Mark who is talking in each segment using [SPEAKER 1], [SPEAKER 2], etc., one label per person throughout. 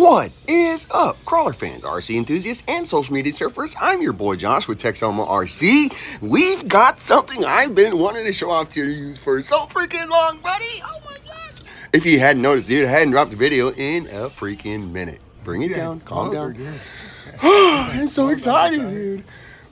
[SPEAKER 1] What is up, crawler fans, RC enthusiasts, and social media surfers? I'm your boy Josh with Texoma RC. We've got something I've been wanting to show off to you for so freaking long, buddy. Oh my god! If you hadn't noticed, dude, I hadn't dropped a video in a freaking minute. Bring it down, calm down. I'm so excited, dude.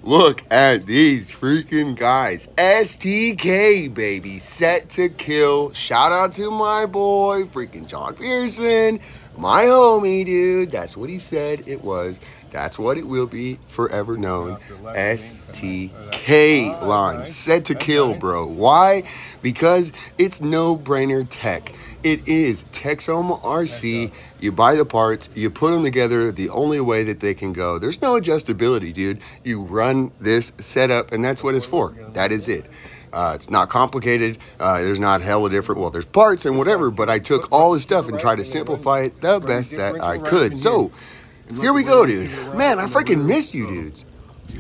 [SPEAKER 1] Look at these freaking guys. STK, baby. Set to kill. Shout out to my boy, freaking John Pearson. My homie, dude. That's what he said it was. That's what it will be forever known. STK line. Set to kill, bro. Why? Because it's no-brainer tech. It is Texoma RC. You buy the parts, you put them together the only way that they can go. There's no adjustability, dude. You run this setup, and that's what it's for. That is it. It's not complicated. There's not hella different. Well, there's parts and whatever, but I took all this stuff and tried to simplify it the best that I could. So here we go, dude. Man, I freaking miss you, dudes.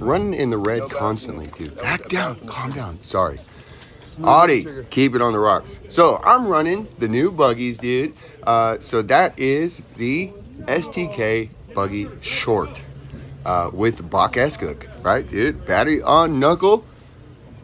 [SPEAKER 1] Running in the red constantly, dude. Back down. Calm down. Sorry. Audi, keep it on the rocks. So I'm running the new buggies, dude. So that is the STK buggy short with Bach S-Cook, right, dude? Battery on knuckle,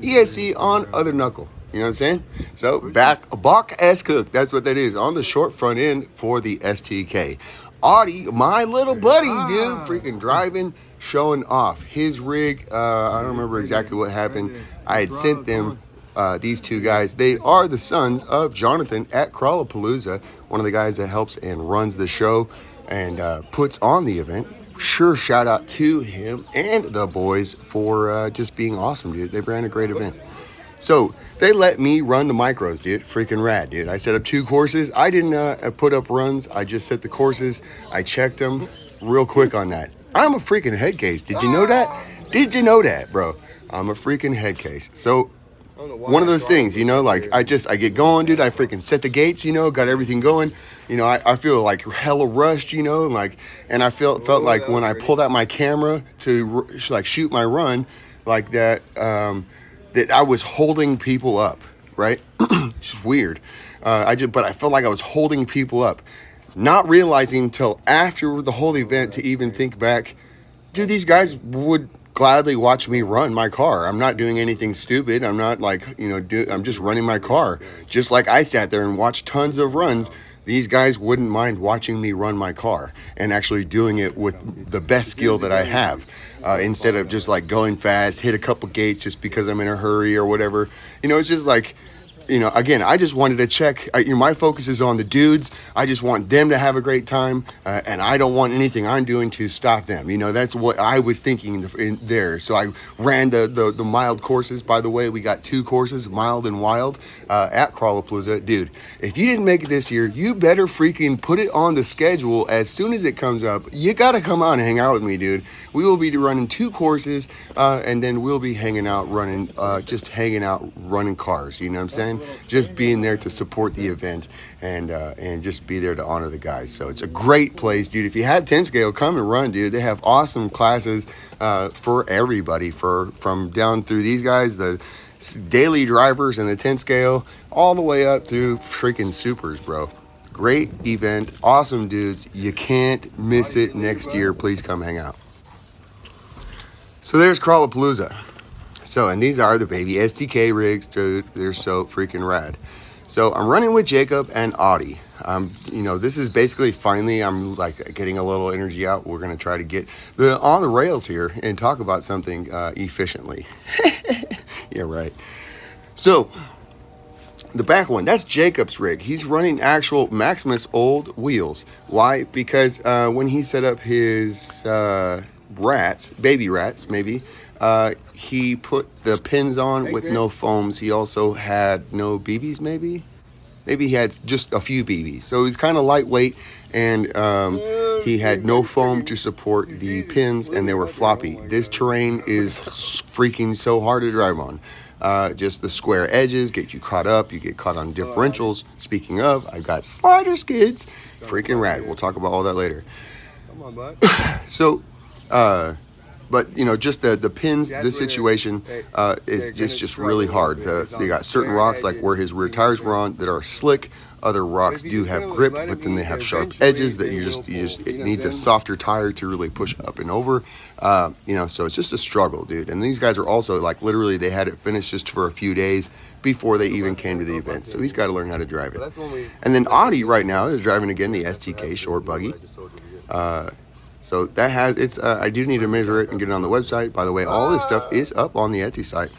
[SPEAKER 1] ESC on other knuckle. You know what I'm saying? So Bach S-Cook, that's what that is on the short front end for the STK. Audi, my little buddy, dude, freaking driving, showing off his rig. I don't remember exactly what happened. I had sent them. These two guys, they are the sons of Jonathan at Crawlapalooza, one of the guys that helps and runs the show and puts on the event. Sure, shout out to him and the boys for just being awesome, dude. They ran a great event. So they let me run the micros, dude. Freaking rad, dude. I set up 2 courses. I didn't put up runs. I just set the courses. I checked them real quick on that. I'm a freaking head case. Did you know that? Did you know that, bro? I'm a freaking head case. So one of those things, you know, like I get going, dude. I freaking set the gates, you know, got everything going. You know, I feel like hella rushed, you know, like, and I felt like when I pulled out my camera to like shoot my run, like that, that I was holding people up, right? It's just weird. But I felt like I was holding people up, not realizing until after the whole event to even think back, dude, these guys would gladly watch me run my car. I'm not doing anything stupid. I'm not like, you know, I'm just running my car. Just like I sat there and watched tons of runs, these guys wouldn't mind watching me run my car and actually doing it with the best skill that I have, instead of just like going fast, hit a couple gates just because I'm in a hurry or whatever. You know, it's just like, you know, again, I just wanted to check. My focus is on the dudes. I just want them to have a great time, and I don't want anything I'm doing to stop them. You know, that's what I was thinking in there. So I ran the mild courses. By the way, we got 2 courses, mild and wild, at Crawlapalooza. Dude, if you didn't make it this year, you better freaking put it on the schedule as soon as it comes up. You got to come out and hang out with me, dude. We will be running 2 courses, and then we'll be hanging out, running cars. You know what I'm saying? Just being there to support the event and just be there to honor the guys. So it's a great place, dude. If you have 10 scale, come and run, dude. They have awesome classes for everybody, from down through these guys, the daily drivers and the 10 scale, all the way up through freaking supers, bro. Great event, awesome dudes. You can't miss it next year. Please come hang out. So there's Crawlapalooza. So, and these are the baby STK rigs, dude. They're so freaking rad. So I'm running with Jacob and Audi. You know, this is basically finally, I'm like getting a little energy out. We're going to try to get on the rails here and talk about something efficiently. Yeah, right. So the back one, that's Jacob's rig. He's running actual Maximus old wheels. Why? Because when he set up his baby rats, maybe, he put the pins on with no foams. He also had no BBs, maybe he had just a few BBs. So he's kind of lightweight, and he had no foam to support the pins, and they were floppy. This terrain is freaking so hard to drive on. Just the square edges get you caught up. You get caught on differentials. Speaking of, I've got slider skids. Freaking rad. We'll talk about all that later. Come on, bud. So, but you know, just the pins, this situation is just really hard. So you got certain rocks like where his rear tires were on that are slick. Other rocks do have grip, but then they have sharp edges that it needs a softer tire to really push up and over. So it's just a struggle, dude. And these guys are also like literally they had it finished just for a few days before they even came to the event. So he's got to learn how to drive it. And then Audi right now is driving again the STK short buggy. So that has I do need to measure it and get it on the website. By the way, all this stuff is up on the Etsy site.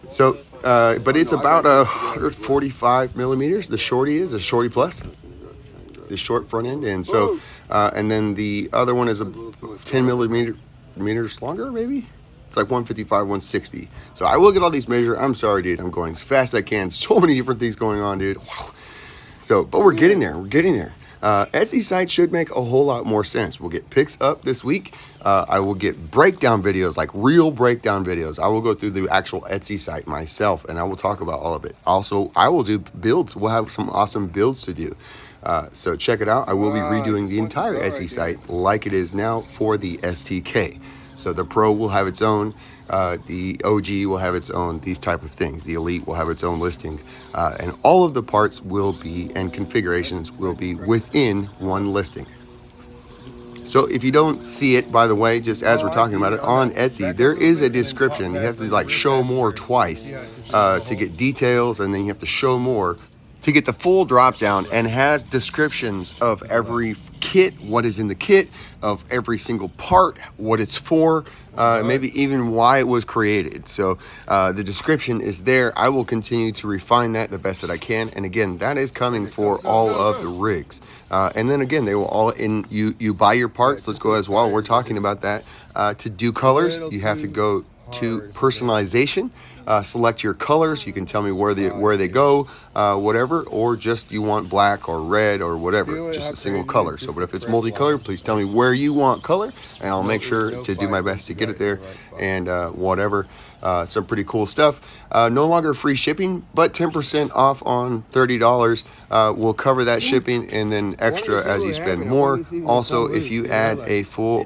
[SPEAKER 1] So, but it's about 145 millimeters. The shorty plus, the short front end, and so, and then the other one is 10 millimeters longer, maybe. It's like 155, 160. So I will get all these measured. I'm sorry, dude. I'm going as fast as I can. So many different things going on, dude. Wow. So, but we're getting there. We're getting there. Etsy site should make a whole lot more sense. We'll get pics up this week. I will get breakdown videos, like real breakdown videos. I will go through the actual Etsy site myself, and I will talk about all of it. Also, I will do builds. We'll have some awesome builds to do. So check it out. I will be redoing the entire Etsy site like it is now for the STK. So the Pro will have its own. The OG will have its own, these type of things. The Elite will have its own listing. And all of the parts will be, and configurations will be within one listing. So if you don't see it, by the way, just as we're talking about it, on Etsy, there is a description. You have to like show more twice to get details, and then you have to show more to get the full drop down, and has descriptions of every kit, what is in the kit, of every single part, what it's for, maybe even why it was created. So the description is there. I will continue to refine that the best that I can. And again, that is coming for all of the rigs. And then again, they will all you buy your parts. Let's go as well. We're talking about that. To do colors, you have to go to personalization, select your colors. You can tell me where they go, whatever, or just you want black or red or whatever, just a single color. So, but if it's multicolored, please tell me where you want color, and I'll make sure to do my best to get it there. And whatever, some pretty cool stuff. No longer free shipping, but 10% off on $30 will cover that shipping, and then extra as you spend more. Also, if you add a full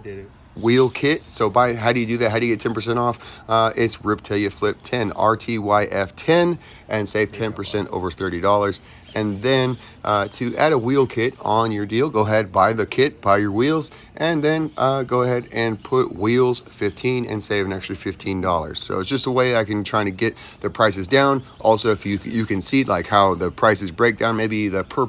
[SPEAKER 1] wheel kit. So how do you do that? How do you get 10% off? It's Rip Till You Flip 10, RTYF 10, and save 10% over $30. And then to add a wheel kit on your deal, go ahead, buy the kit, buy your wheels, and then go ahead and put wheels 15 and save an extra $15. So it's just a way I can try to get the prices down. Also, if you can see like how the prices break down, maybe the per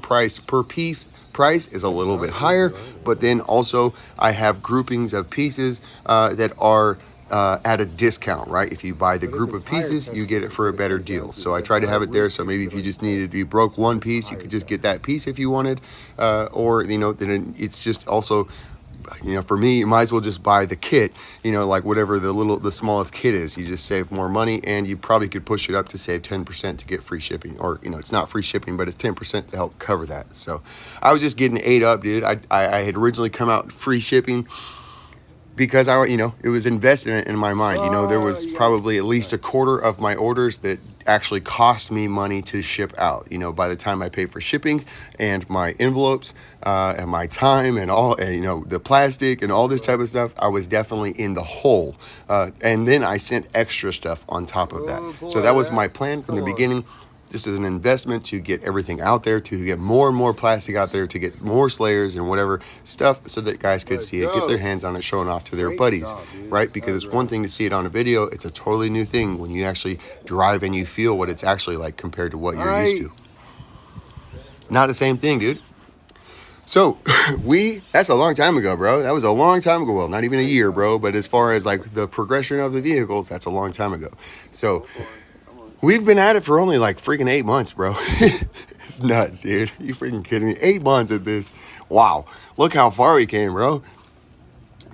[SPEAKER 1] piece price is a little bit higher, but then also I have groupings of pieces that are at a discount, right? If you buy the group of pieces, you get it for a better deal. So I try to have it there. So maybe if you just needed to be broke one piece, you could just get that piece if you wanted, or then it's just also, for me, you might as well just buy the kit, like whatever the smallest kit is. You just save more money, and you probably could push it up to save 10% to get free shipping, or it's not free shipping, but it's 10% to help cover that. So I was just getting ate up, dude. I had originally come out free shipping because it was invested in my mind. There was probably at least a quarter of my orders that actually cost me money to ship out. By the time I paid for shipping and my envelopes and my time and all, and the plastic and all this type of stuff, I was definitely in the hole. And then I sent extra stuff on top of that. So that was my plan from the beginning. This is an investment to get everything out there, to get more and more plastic out there, to get more slayers and whatever stuff, so that guys could see it, get their hands on it, showing off to their buddies, right? Because it's one thing to see it on a video. It's a totally new thing when you actually drive and you feel what it's actually like compared to what you're used to. Not the same thing, dude. So that's a long time ago, bro. That was a long time ago. Well, not even a year, bro. But as far as like the progression of the vehicles, that's a long time ago. So we've been at it for only like freaking 8 months, bro. It's nuts, dude. You freaking kidding me? 8 months at this. Wow. Look how far we came, bro.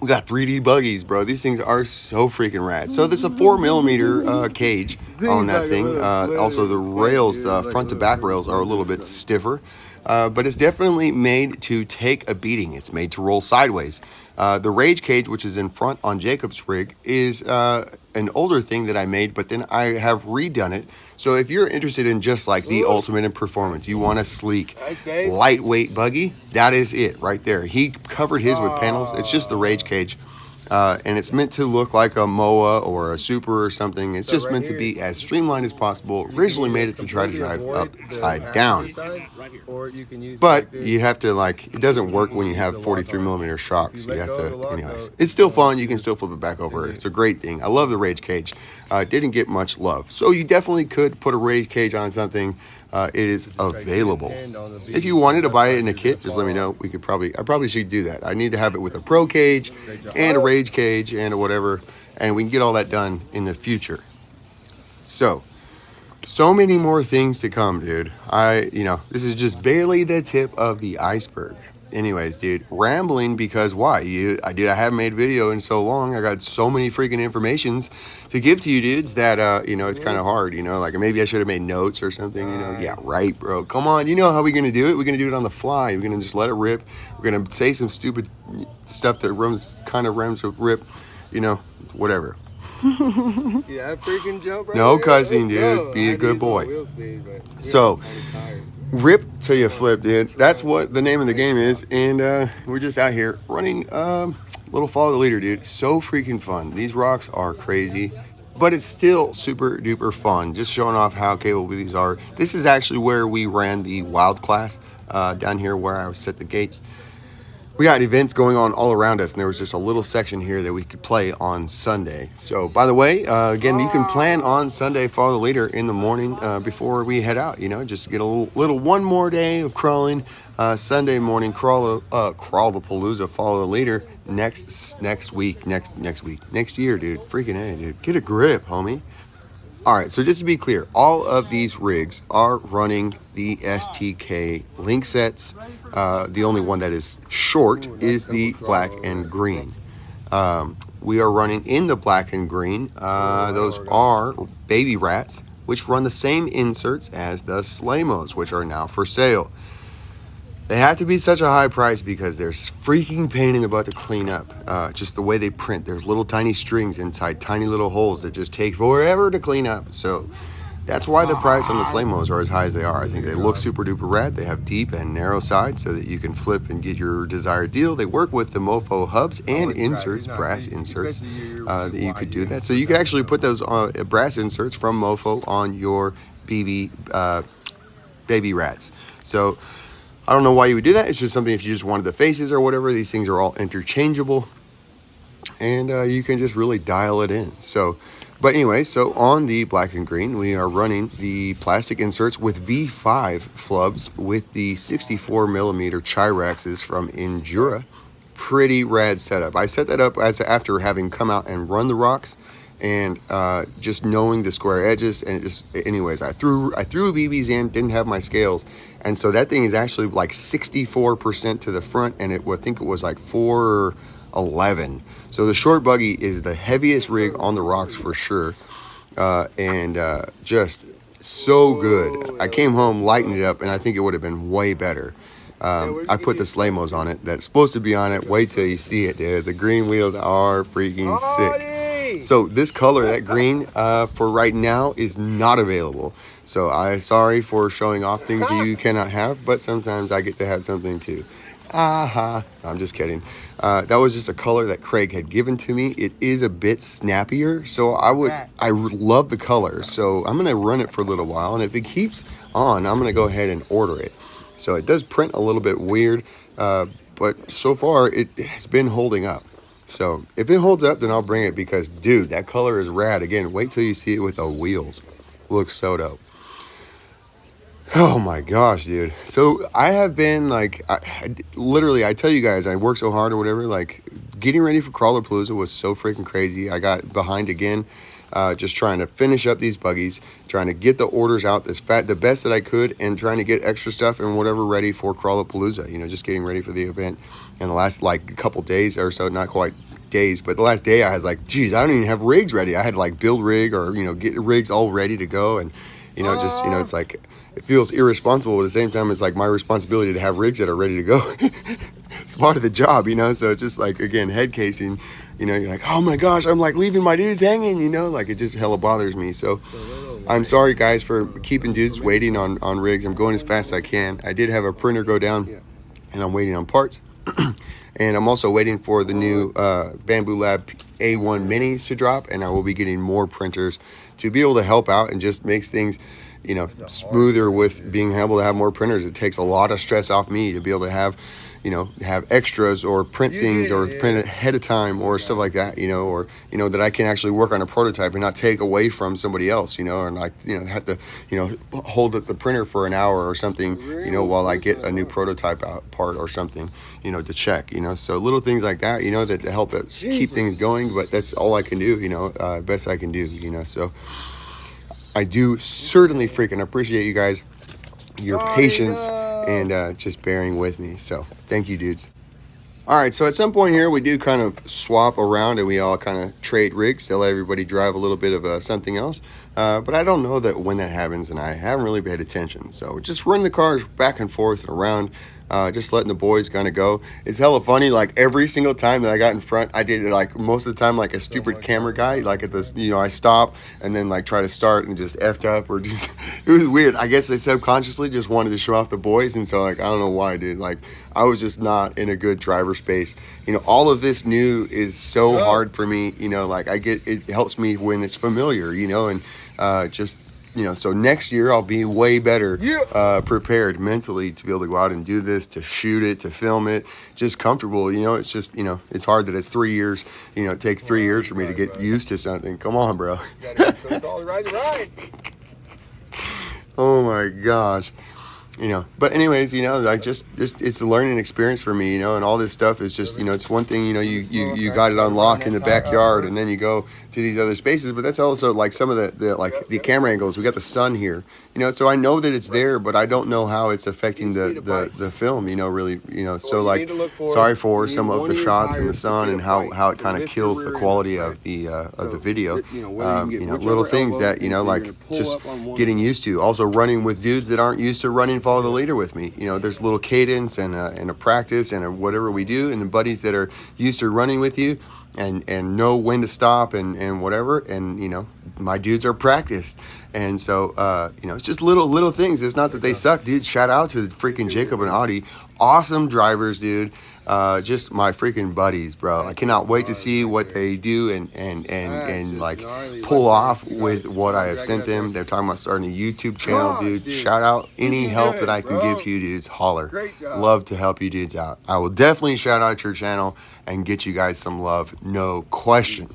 [SPEAKER 1] We got 3D buggies, bro. These things are so freaking rad. So there's a 4mm cage on that thing. Also, the rails, front to back rails, are a little bit stiffer. But it's definitely made to take a beating. It's made to roll sideways. The Rage cage, which is in front on Jacob's rig, is an older thing that I made, but then I have redone it. So if you're interested in just like the ultimate in performance, you want a sleek, lightweight buggy, that is it right there. He covered his with panels. It's just the Rage cage. And it's meant to look like a MOA or a Super or something. It's just meant to be as streamlined as possible. Originally made it to try to drive upside down. But you have to, like, it doesn't work when you have 43 millimeter shocks. You have to, anyways. It's still fun. You can still flip it back over. It's a great thing. I love the Rage Cage. Didn't get much love. So you definitely could put a Rage Cage on something. It is available. If you wanted to buy it in a kit, just let me know. I probably should do that. I need to have it with a Pro Cage and a Rage Cage and a whatever, and we can get all that done in the future. So many more things to come, dude. This is just barely the tip of the iceberg. Anyways, dude, rambling because why? I haven't made video in so long. I got so many freaking informations to give to you dudes that, it's kind of hard, like maybe I should have made notes or something, Yeah, right, bro. Come on. You know how we're going to do it? We're going to do it on the fly. We're going to just let it rip. We're going to say some stupid stuff that rhymes with rip, whatever.
[SPEAKER 2] See that freaking jump right
[SPEAKER 1] No
[SPEAKER 2] there?
[SPEAKER 1] cussing, dude. Be a good boy. So, rip till you flip, dude. That's what the name of the game is. And we're just out here running little follow the leader, dude. So freaking fun. These rocks are crazy, but it's still super duper fun. Just showing off how capable these are. This is actually where we ran the wild class down here where I set the gates. We got events going on all around us, and there was just a little section here that we could play on Sunday. So, by the way, again, you can plan on Sunday, follow the leader in the morning before we head out, just to get a little one more day of crawling. Sunday morning, Crawlapalooza, follow the leader next year, dude. Freaking A, dude. Get a grip, homie. All right, so just to be clear, all of these rigs are running the STK link sets. The only one that is short is the black and green. We are running in the black and green. Those are baby rats, which run the same inserts as the Slamos, which are now for sale. They have to be such a high price because they're freaking pain in the butt to clean up. Just the way they print. There's little tiny strings inside tiny little holes that just take forever to clean up. So that's why the price on the Slamos are as high as they are. I think they look super duper rad. They have deep and narrow sides so that you can flip and get your desired deal. They work with the Mofo hubs and inserts, brass inserts, that you could do that. So you could actually put those brass inserts from Mofo on your baby rats. So I don't know why you would do that. It's just something if you just wanted the faces or whatever. These things are all interchangeable, and you can just really dial it in. But anyway, so on the black and green, we are running the plastic inserts with V5 flubs with the 64 millimeter Chiraxes from Endura. Pretty rad setup. I set that up after having come out and run the rocks, and just knowing the square edges, and anyways, I threw BBs in, didn't have my scales, and so that thing is actually like 64% to the front, and I think it was like 411. So the short buggy is the heaviest rig on the rocks for sure, and just so good. I came home, lightened it up, and I think it would have been way better. I put the Slamos on it that's supposed to be on it. Wait till you see it, dude. The green wheels are freaking sick. So this color, that green, for right now is not available. So I'm sorry for showing off things that you cannot have, but sometimes I get to have something too. I'm just kidding. That was just a color that Craig had given to me. It is a bit snappier, so I love the color. So I'm gonna run it for a little while, and if it keeps on, I'm gonna go ahead and order it. So it does print a little bit weird, but so far it has been holding up. So if it holds up, then I'll bring it because, dude, that color is rad. Again, wait till you see it with the wheels. Looks so dope. Oh my gosh, dude. So I have been like, literally, I tell you guys, I work so hard or whatever, like getting ready for Crawlapalooza was so freaking crazy. I got behind again, just trying to finish up these buggies, trying to get the orders out the best that I could, and trying to get extra stuff and whatever ready for Crawlapalooza, just getting ready for the event. And the last like couple days or so, not quite days, but the last day I was like, geez, I don't even have rigs ready. I had to like build rig or, get rigs all ready to go. And, it's like, it feels irresponsible, but at the same time, it's like my responsibility to have rigs that are ready to go. It's part of the job, so it's just like, again, head casing, you're like, oh my gosh, I'm like leaving my dudes hanging, like it just hella bothers me. So I'm sorry guys for keeping dudes waiting on rigs. I'm going as fast as I can. I did have a printer go down and I'm waiting on parts. And I'm also waiting for the new Bamboo Lab A1 Minis to drop, and I will be getting more printers to be able to help out and just makes things, you know, smoother with being able to have more printers. It takes a lot of stress off me to be able to have, you know, have extras or print things or print it ahead of time or stuff like that, you know, or, you know, that I can actually work on a prototype and not take away from somebody else, you know, and like, you know, have to, you know, hold up the printer for an hour or something, you know, while I get a new prototype out part or something, you know, to check, you know. So little things like that, you know, that help us keep things going, but that's all I can do, you know, best I can do, you know. So I do certainly freaking appreciate you guys, your patience, and just bearing with me. So thank you, dudes. All right, so at some point here, we do kind of swap around and we all kind of trade rigs to let everybody drive a little bit of something else. But I don't know that when that happens, and I haven't really paid attention. So just run the cars back and forth and around, just letting the boys kind of go. It's hella funny. Like every single time that I got in front, I did it like most of the time like a stupid camera guy. Like at this, you know, I stop and then like try to start and just effed up or just, it was weird. I guess they subconsciously just wanted to show off the boys. And so like, I don't know why, dude. Like I was just not in a good driver space. You know, all of this new is so hard for me, you know, like it helps me when it's familiar, you know, and just, you know, so next year I'll be way better prepared mentally to be able to go out and do this, to shoot it, to film it, just comfortable. You know, it's just, you know, it's hard that it's 3 years. You know, it takes 3 years for me to get used to something. Come on, bro.
[SPEAKER 2] So it's all right.
[SPEAKER 1] Oh my gosh. You know, but anyways, you know, like just it's a learning experience for me, you know, and all this stuff is just, you know, it's one thing, you know, you got it unlocked in the backyard and then you go to these other spaces, but that's also like some of the like the camera angles. We got the sun here, you know, so I know that it's there, but I don't know how it's affecting the film, you know, really, you know, so like sorry for some of the shots in the sun and how it kind of kills the quality of the video, you know, little things that, you know, like just getting used to. Also running with dudes that aren't used to running follow the leader with me, you know, there's a little cadence and a practice and whatever we do, and the buddies that are used to running with you and know when to stop and whatever, and you know, my dudes are practiced, and so you know, it's just little things. It's not that they suck, dude. Shout out to freaking Jacob and Audie, awesome drivers, dude. Just my freaking buddies, bro. I cannot wait to see what they do and like pull off with what I have sent them. They're talking about starting a YouTube channel, dude. Shout out any help that I can give to you dudes. Holler. Love to help you dudes out. I will definitely shout out your channel and get you guys some love, no question.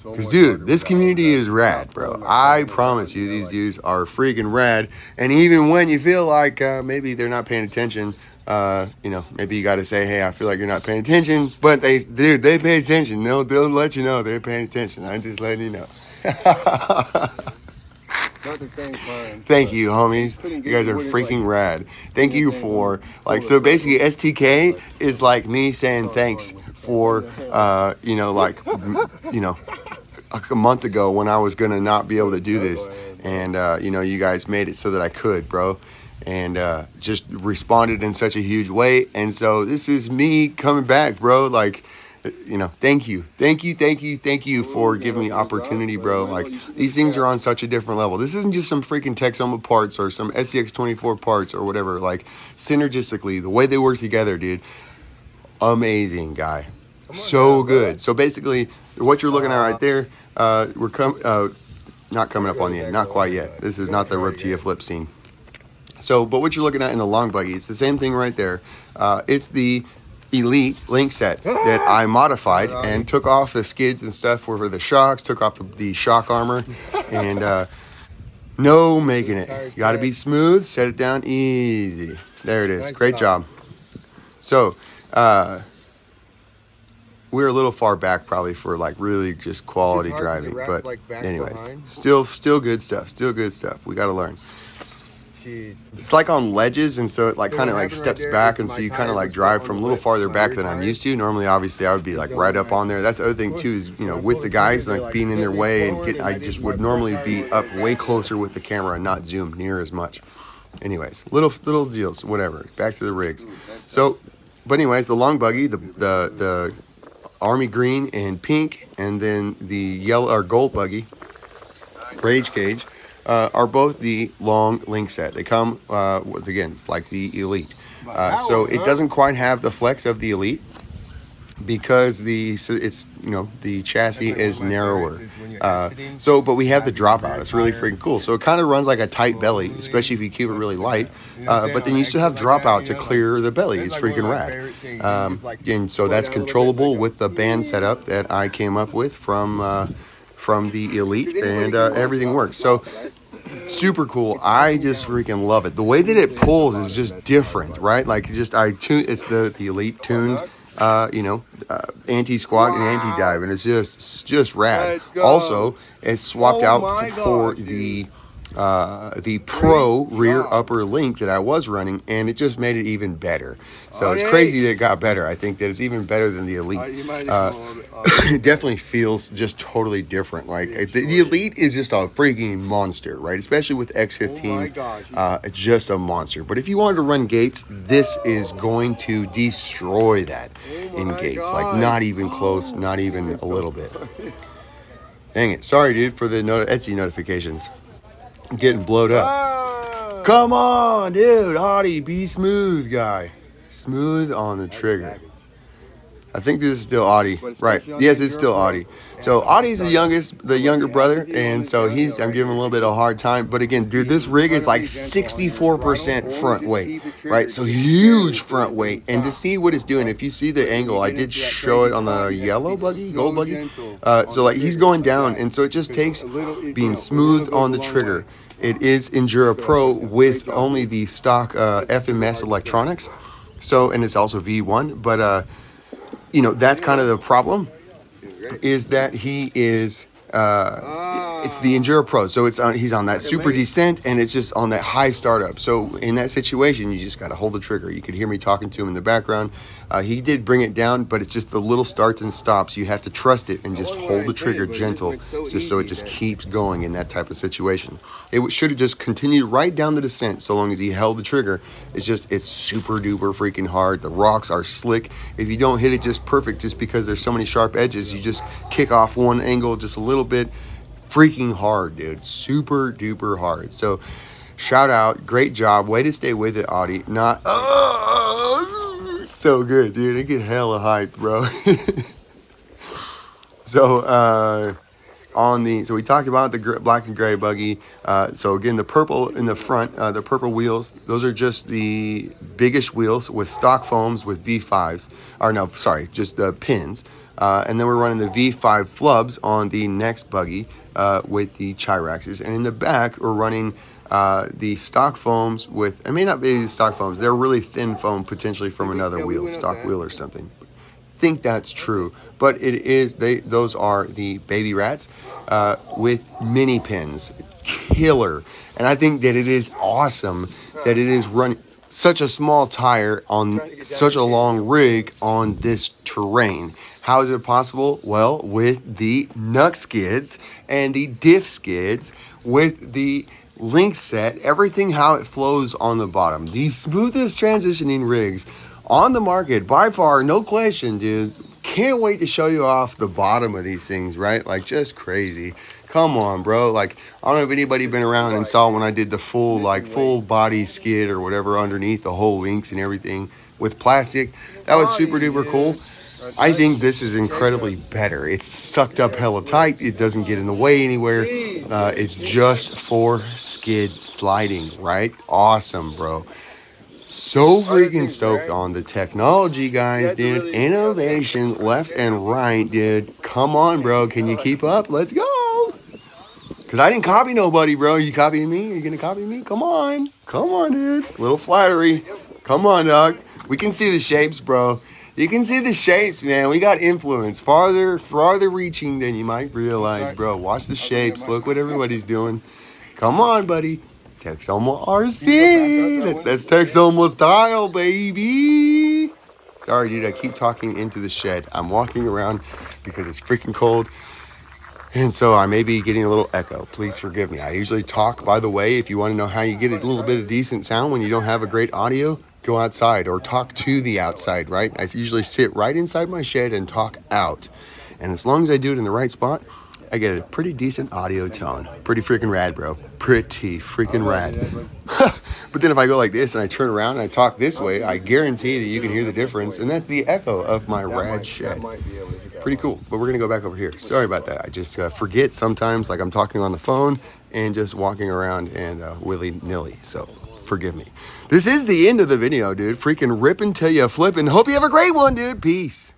[SPEAKER 1] Because, dude, this community is rad, bro. I promise you, these dudes are freaking rad. And even when you feel like maybe they're not paying attention, you know, maybe you got to say, hey, I feel like you're not paying attention. But they pay attention. They'll let you know they're paying attention. I'm just letting you know.
[SPEAKER 2] Not the same time.
[SPEAKER 1] Thank you, homies. You guys are freaking rad. Thank you for, like, so basically STK is like me saying thanks for, you know, like, you know, a month ago when I was going to not be able to do this. And, you know, you guys made it so that I could, bro. And just responded in such a huge way. And so this is me coming back, bro. Like, you know, thank you for giving me opportunity, bro. Like, these things are on such a different level. This isn't just some freaking Texoma parts or some SCX24 parts or whatever. Like, synergistically, the way they work together, dude, amazing, guy. So good. So basically, what you're looking at right there, we're not coming up on the end, not quite yet. This is not the Reptia flip scene. So, but what you're looking at in the long buggy, it's the same thing right there. It's the Elite link set that I modified and took off the skids and stuff for the shocks, took off the shock armor, and no making it. You got to be smooth, set it down easy. There it is. Great job. So, we're a little far back probably for like really just quality driving, but anyways, still good stuff. Still good stuff. We got to learn. It's like on ledges, and so it like kind of like steps back, and so you kind of like drive from a little farther back than I'm used to. Normally, obviously, I would be like right up on there. That's the other thing too, is, you know, with the guys like being in their way and I just would normally be up way closer with the camera and not zoom near as much. Anyways, little deals, whatever. Back to the rigs. So, but anyways, the long buggy, the army green and pink, and then the yellow or gold buggy, rage cage. Are both the long link set. They come, once again, it's like the Elite. So it doesn't quite have the flex of the Elite, because the chassis is narrower. But we have the dropout. It's really freaking cool. So it kind of runs like a tight belly, especially if you keep it really light. But then you still have dropout to clear the belly. It's freaking rad. And so that's controllable with the band setup that I came up with from the Elite, and everything works. So super cool. I just freaking love it. The way that it pulls is just different, right? Like it's the Elite tuned. Anti-squat and anti-dive, and it's just rad. Also, it's swapped out for the Pro rear upper link that I was running, and it just made it even better. So it's crazy that it got better. I think that it's even better than the Elite. It definitely feels just totally different. Like the Elite is just a freaking monster, right? Especially with X15s, it's just a monster. But if you wanted to run gates, this is going to destroy that in gates. Like not even close, not even a little bit. Dang it! Sorry, dude, for the Etsy notifications. I'm getting blowed up. Come on, dude, Audie, be smooth, guy. Smooth on the trigger. I think this is still Audie. Right. Yes, it's still Audie. So Audie's the younger brother, and so I'm giving him a little bit of a hard time. But again, dude, this rig is like 64% front weight, right? So huge front weight. And to see what it's doing, if you see the angle, I did show it on the yellow buggy, gold buggy. So like he's going down, and so it just takes being smooth on the trigger. It is Enduro Pro with only the stock FMS electronics. So, and it's also V1, but that's kind of the problem, is that he is it's the Enduro Pro, so he's on that super descent, and it's just on that high startup. So in that situation, you just got to hold the trigger. You could hear me talking to him in the background. He did bring it down, but it's just the little starts and stops. You have to trust it and just hold the trigger gentle, just so it just keeps going in that type of situation. It should have just continued right down the descent so long as he held the trigger. It's super duper freaking hard. The rocks are slick. If you don't hit it just perfect, just because there's so many sharp edges, you just kick off one angle just a little bit. Freaking hard, dude. Super duper hard. So shout out, great job, way to stay with it, Audie. Not so good, dude. I get hella hyped, bro. So we talked about the black and gray buggy. So again, the purple in the front, the purple wheels, those are just the biggest wheels with stock foams with V5s, or no, sorry, just the pins. And then we're running the V5 flubs on the next buggy with the Chiraxes. And in the back, we're running the stock foams with, it may not be the stock foams, they're really thin foam potentially from another wheel, stock wheel or something. Think that's true, but it is, those are the baby rats with mini pins. Killer. And I think that it is awesome that it is running such a small tire on such a long rig on this terrain. How is it possible? Well, with the Nux skids and the diff skids, with the link set, everything how it flows on the bottom. The smoothest transitioning rigs on the market, by far, no question, dude. Can't wait to show you off the bottom of these things, right? Like, just crazy. Come on, bro. Like, I don't know if anybody been around and saw when I did the full body skid or whatever underneath the whole links and everything with plastic. That was super duper cool. I think this is incredibly better. It's sucked up hella tight. It doesn't get in the way anywhere. It's just for skid sliding, right? Awesome, bro. So freaking stoked on the technology, guys, dude. Innovation left and right, dude. Come on, bro. Can you keep up? Let's go. Because I didn't copy nobody, bro. You copying me? Are you going to copy me? Come on. Come on, dude. Little flattery. Come on, dog. We can see the shapes, bro. You can see the shapes, man. We got influence farther reaching than you might realize, bro. Watch the shapes. Look what everybody's doing. Come on, buddy. Texoma RC. That's Texoma style, baby. Sorry, dude. I keep talking into the shed. I'm walking around because it's freaking cold. And so I may be getting a little echo. Please forgive me. I usually talk, by the way, if you want to know how you get a little bit of decent sound when you don't have a great audio, go outside or talk to the outside, right? I usually sit right inside my shed and talk out. And as long as I do it in the right spot, I get a pretty decent audio tone. Pretty freaking rad, bro. Pretty freaking rad. But then if I go like this and I turn around and I talk this way, I guarantee that you can hear the difference. And that's the echo of my rad shed. Pretty cool. But we're going to go back over here. Sorry about that. I just forget sometimes, like I'm talking on the phone and just walking around and willy-nilly. So forgive me. This is the end of the video, dude. Freaking rip until you flip, and hope you have a great one, dude. Peace.